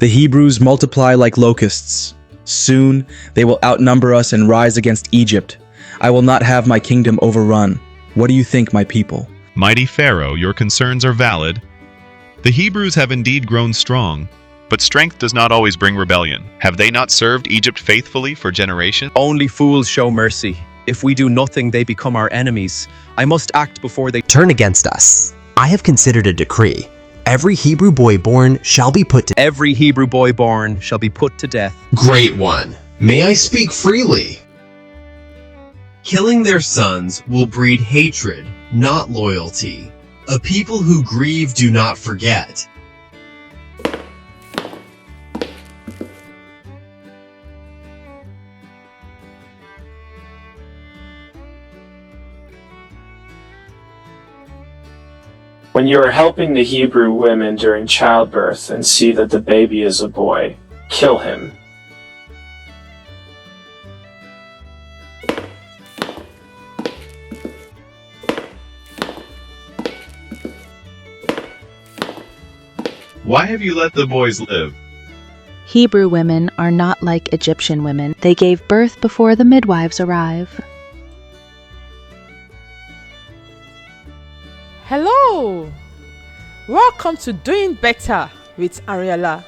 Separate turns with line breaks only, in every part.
The Hebrews multiply like locusts. Soon they will outnumber us and rise against Egypt. I will not have my kingdom overrun. What do you think, my people?
Mighty Pharaoh, your concerns are valid. The Hebrews have indeed grown strong, but strength does not always bring rebellion. Have they not served Egypt faithfully for generations?
Only fools show mercy. If we do nothing, they become our enemies. I must act before they
turn against us. I have considered a decree. Every Hebrew boy born shall be put to
Every Hebrew boy born shall be put to death.
Great one, may I speak freely? Killing their sons will breed hatred, not loyalty. A people who grieve do not forget.
When you are helping the Hebrew women during childbirth and see that the baby is a boy, kill him.
Why have you let the boys live?
Hebrew women are not like Egyptian women. They gave birth before the midwives arrive.
Hello! Welcome to Doing Better with Ariella.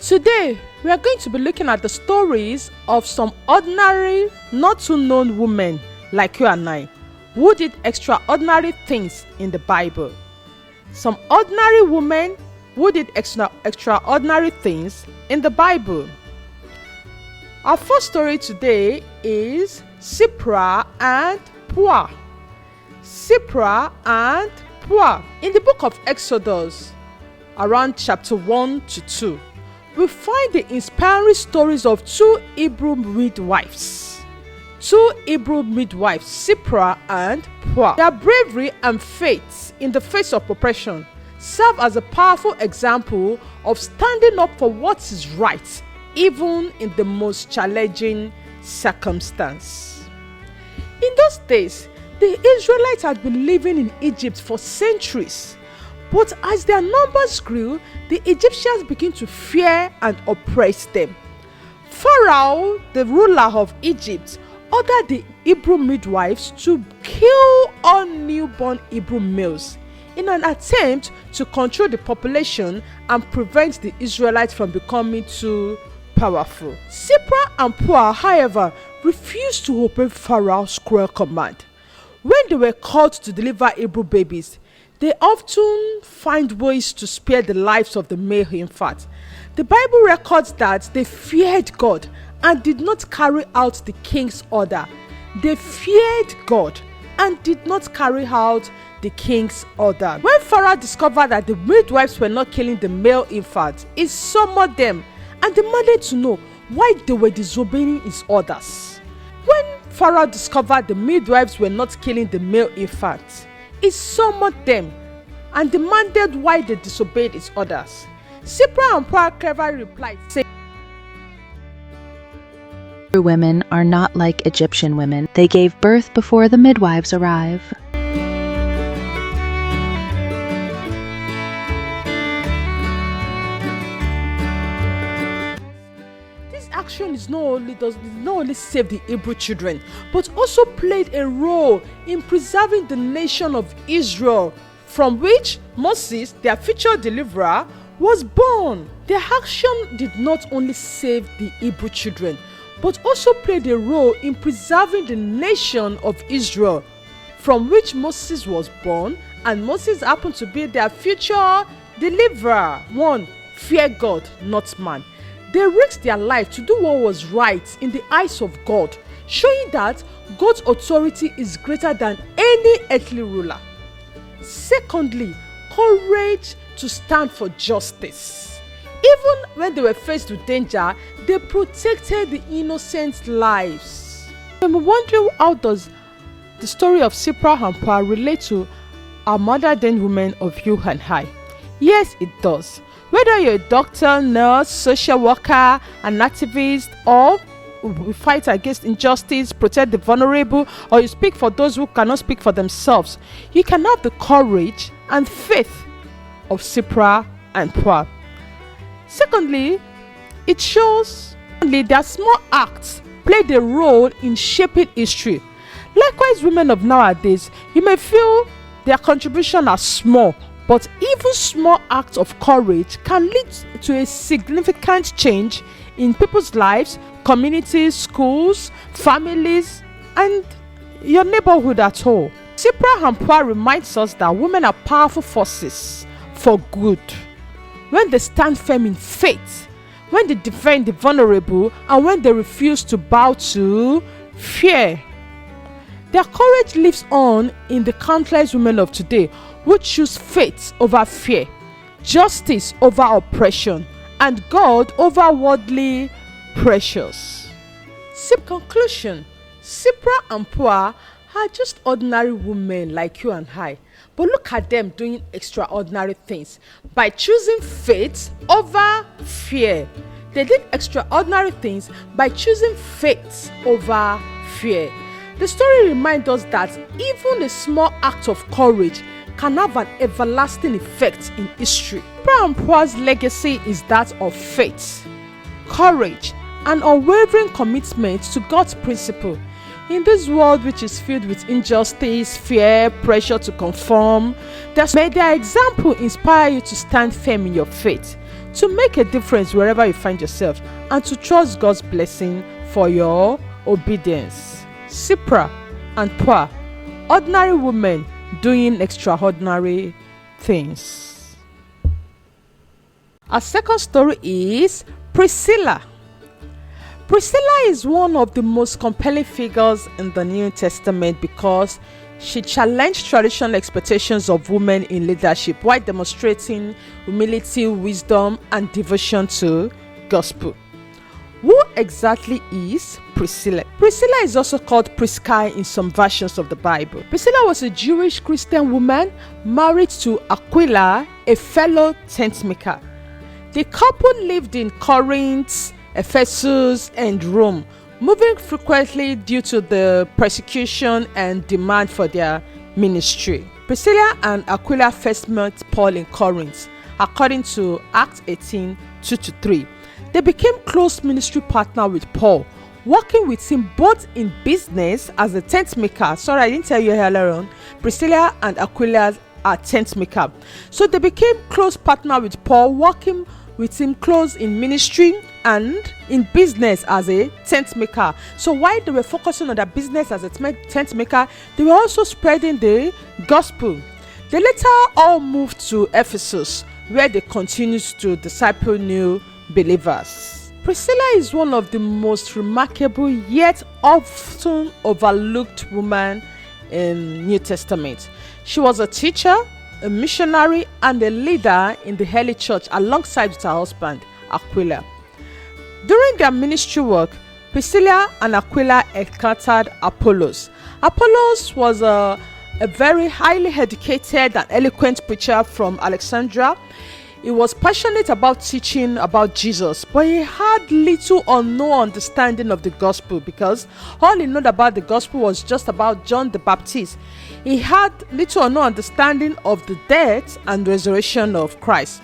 Today, we are going to be looking at the stories of some ordinary, not too known women like you and I, who did extraordinary things in the Bible. Some ordinary women who did extraordinary things in the Bible. Our first story today is Shiphrah and Puah. Shiphrah and Puah. In the book of Exodus, around chapter 1 to 2, we find the inspiring stories of two Hebrew midwives. Shiphrah and Puah. Their bravery and faith in the face of oppression serve as a powerful example of standing up for what is right, even in the most challenging circumstance. In those days, the Israelites had been living in Egypt for centuries, but as their numbers grew, the Egyptians began to fear and oppress them. Pharaoh, the ruler of Egypt, ordered the Hebrew midwives to kill all newborn Hebrew males in an attempt to control the population and prevent the Israelites from becoming too powerful. Shiphrah and Puah, however, refused to obey Pharaoh's cruel command. When they were called to deliver Hebrew babies, they often find ways to spare the lives of the male infant. The Bible records that they feared God and did not carry out the king's order. They feared God and did not carry out the king's order. When Pharaoh discovered that the midwives were not killing the male infant, he summoned them and demanded to know why they were disobeying his orders. When Pharaoh discovered the midwives were not killing the male infant, he summoned them and demanded why they disobeyed his orders. Shiphrah and Puah cleverly replied, saying,
Hebrew women are not like Egyptian women. They gave birth before the midwives arrive.
Action does not only save the Hebrew children, but also played a role in preserving the nation of Israel, from which Moses, their future deliverer, was born. Their action did not only save the Hebrew children, but also played a role in preserving the nation of Israel, from which Moses was born, and Moses happened to be their future deliverer. 1. Fear God, not man. They risked their life to do what was right in the eyes of God, showing that God's authority is greater than any earthly ruler. Secondly, courage to stand for justice. Even when they were faced with danger, they protected the innocent lives. I'm wondering, how does the story of Shiphrah and Puah relate to our modern women of you and I? Yes, it does. Whether you're a doctor, nurse, social worker, an activist, or you fight against injustice, protect the vulnerable, or you speak for those who cannot speak for themselves, you can have the courage and faith of Shiphrah and Puah. Secondly, it shows their small acts played a role in shaping history. Likewise, women of nowadays, you may feel their contribution are small, but even small acts of courage can lead to a significant change in people's lives, communities, schools, families, and your neighborhood at all. Shiphrah and Puah reminds us that women are powerful forces for good when they stand firm in faith, when they defend the vulnerable, and when they refuse to bow to fear. Their courage lives on in the countless women of today who choose faith over fear, justice over oppression, and God over worldly pressures. Conclusion: Shiphrah and Puah are just ordinary women like you and I, but look at them doing extraordinary things by choosing faith over fear. They did extraordinary things by choosing faith over fear. The story reminds us that even a small act of courage can have an everlasting effect in history. Shiphrah and Puah's legacy is that of faith, courage, and unwavering commitment to God's principle. In this world which is filled with injustice, fear, pressure to conform, may their example inspire you to stand firm in your faith, to make a difference wherever you find yourself, and to trust God's blessing for your obedience. Shiphrah and Puah, ordinary women doing extraordinary things. Our second story is Priscilla. Priscilla is one of the most compelling figures in the New Testament because she challenged traditional expectations of women in leadership while demonstrating humility, wisdom, and devotion to gospel. Who exactly is Priscilla? Priscilla is also called Prisca in some versions of the Bible. Priscilla was a Jewish Christian woman married to Aquila, a fellow tent maker. The couple lived in Corinth, Ephesus, and Rome, moving frequently due to the persecution and demand for their ministry. Priscilla and Aquila first met Paul in Corinth, according to Acts 18, 2-3. They became close ministry partners with Paul, working with him both in business as a tent maker. Sorry, I didn't tell you earlier on. Priscilla and Aquila are tent maker. So they became close partners with Paul, working with him close in ministry and in business as a tent maker. So while they were focusing on their business as a tent maker, they were also spreading the gospel. They later all moved to Ephesus, where they continued to disciple new believers. Priscilla is one of the most remarkable yet often overlooked women in New Testament. She was a teacher, a missionary, and a leader in the early church alongside with her husband Aquila. During their ministry work, Priscilla and Aquila encountered Apollos. Apollos was a very highly educated and eloquent preacher from Alexandria. He was passionate about teaching about Jesus, but he had little or no understanding of the gospel because all he knew about the gospel was just about John the Baptist. He had little or no understanding of the death and resurrection of Christ.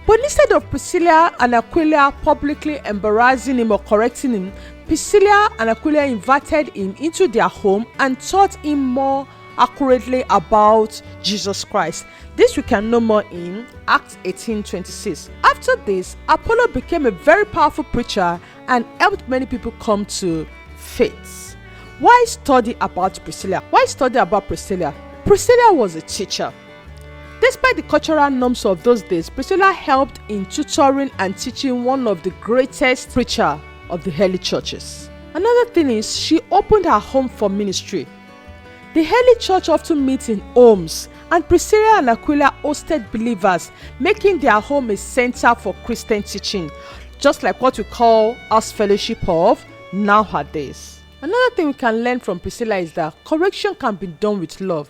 But instead of Priscilla and Aquila publicly embarrassing him or correcting him, Priscilla and Aquila invited him into their home and taught him more accurately about Jesus Christ. This we can know more in Acts 18:26. After this, Apollo became a very powerful preacher and helped many people come to faith. Why study about Priscilla? Priscilla was a teacher. Despite the cultural norms of those days, Priscilla helped in tutoring and teaching one of the greatest preachers of the early churches. Another thing is she opened her home for ministry. The early church often meets in homes, and Priscilla and Aquila hosted believers, making their home a center for Christian teaching, just like what we call house fellowship of nowadays. Another thing we can learn from Priscilla is that correction can be done with love.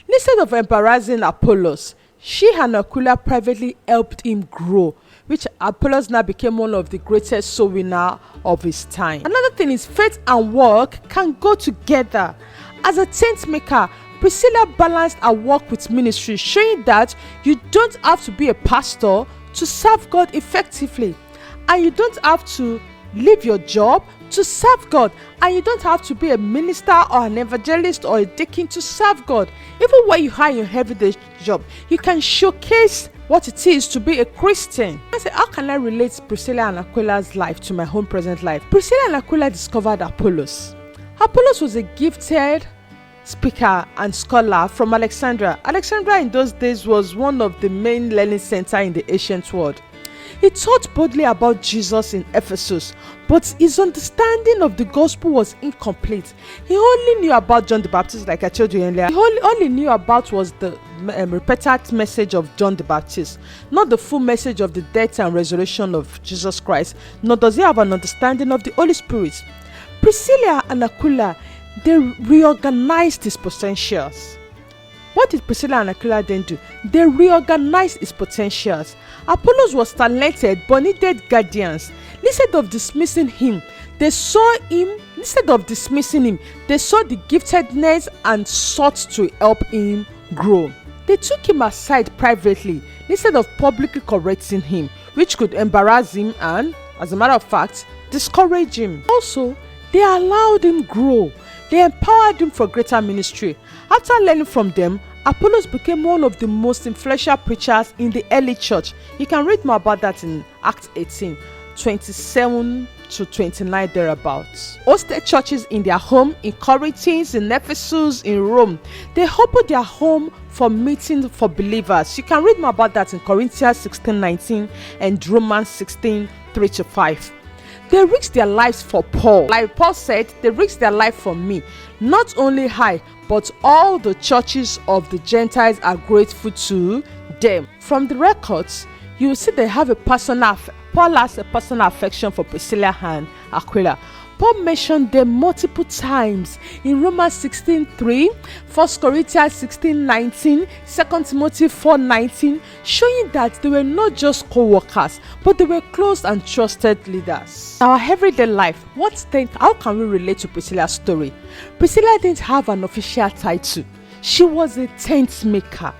Instead of embarrassing Apollos, she and Aquila privately helped him grow, which Apollos now became one of the greatest soul winners of his time. Another thing is faith and work can go together. As a tent maker, Priscilla balanced her work with ministry, showing that you don't have to be a pastor to serve God effectively. And you don't have to leave your job to serve God. And you don't have to be a minister or an evangelist or a deacon to serve God. Even when you have your everyday job, you can showcase what it is to be a Christian. I say, how can I relate Priscilla and Aquila's life to my own present life? Priscilla and Aquila discovered Apollos. Apollos was a gifted speaker and scholar from Alexandria. Alexandria in those days was one of the main learning centers in the ancient world. He taught boldly about Jesus in Ephesus, but his understanding of the gospel was incomplete. He only knew about John the Baptist, like I told you earlier. All he knew about was the repeated message of John the Baptist, not the full message of the death and resurrection of Jesus Christ, nor does he have an understanding of the Holy Spirit. Priscilla and Aquila, they reorganized his potentials. What did Priscilla and Aquila then do? They reorganized his potentials. Apollos was talented but needed guardians. Instead of dismissing him, they saw the giftedness and sought to help him grow. They took him aside privately instead of publicly correcting him, which could embarrass him and, as a matter of fact, discourage him. Also, they allowed him grow. They empowered him for greater ministry. After learning from them, Apollos became one of the most influential preachers in the early church. You can read more about that in Acts 18, 27 to 29 thereabouts. Hosted churches in their home, in Corinth, in Ephesus, in Rome. They opened their home for meeting for believers. You can read more about that in Corinthians 16:19 and Romans 16:3-5. They risked their lives for Paul. Like Paul said, they risked their life for me. Not only I, but all the churches of the Gentiles are grateful to them. From the records, you will see they have Paul has a personal affection for Priscilla and Aquila. Paul mentioned them multiple times in Romans 16:3, 1 Corinthians 16:19, 2 Timothy 4:19, showing that they were not just co-workers, but they were close and trusted leaders. Our everyday life, how can we relate to Priscilla's story? Priscilla didn't have an official title. She was a tent maker.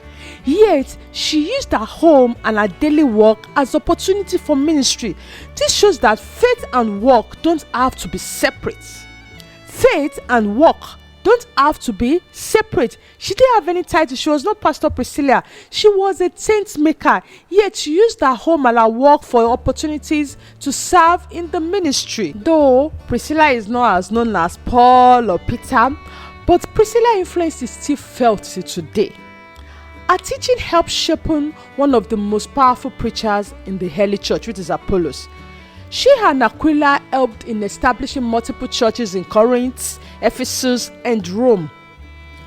Yet, she used her home and her daily work as opportunity for ministry. This shows that faith and work don't have to be separate. Faith and work don't have to be separate. She didn't have any title. She was not Pastor Priscilla. She was a tent maker. Yet, she used her home and her work for opportunities to serve in the ministry. Though Priscilla is not as known as Paul or Peter, but Priscilla's influence is still felt till today. Her teaching helped shape one of the most powerful preachers in the early church, which is Apollos. She and Aquila helped in establishing multiple churches in Corinth, Ephesus, and Rome.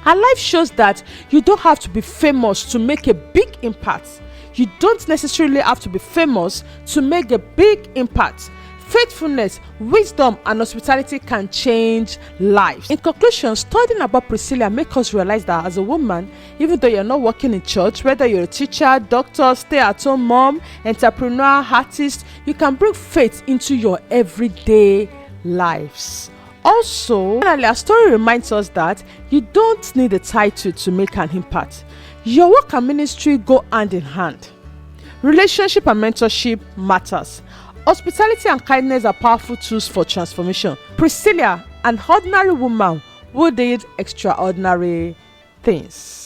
Her life shows that you don't have to be famous to make a big impact. You don't necessarily have to be famous to make a big impact. Faithfulness, wisdom, and hospitality can change lives. In conclusion, studying about Priscilla makes us realize that as a woman, even though you're not working in church, whether you're a teacher, doctor, stay-at-home mom, entrepreneur, artist, you can bring faith into your everyday lives. Also, finally, our story reminds us that you don't need a title to make an impact. Your work and ministry go hand in hand. Relationship and mentorship matters. Hospitality and kindness are powerful tools for transformation. Priscilla, an ordinary woman who did extraordinary things.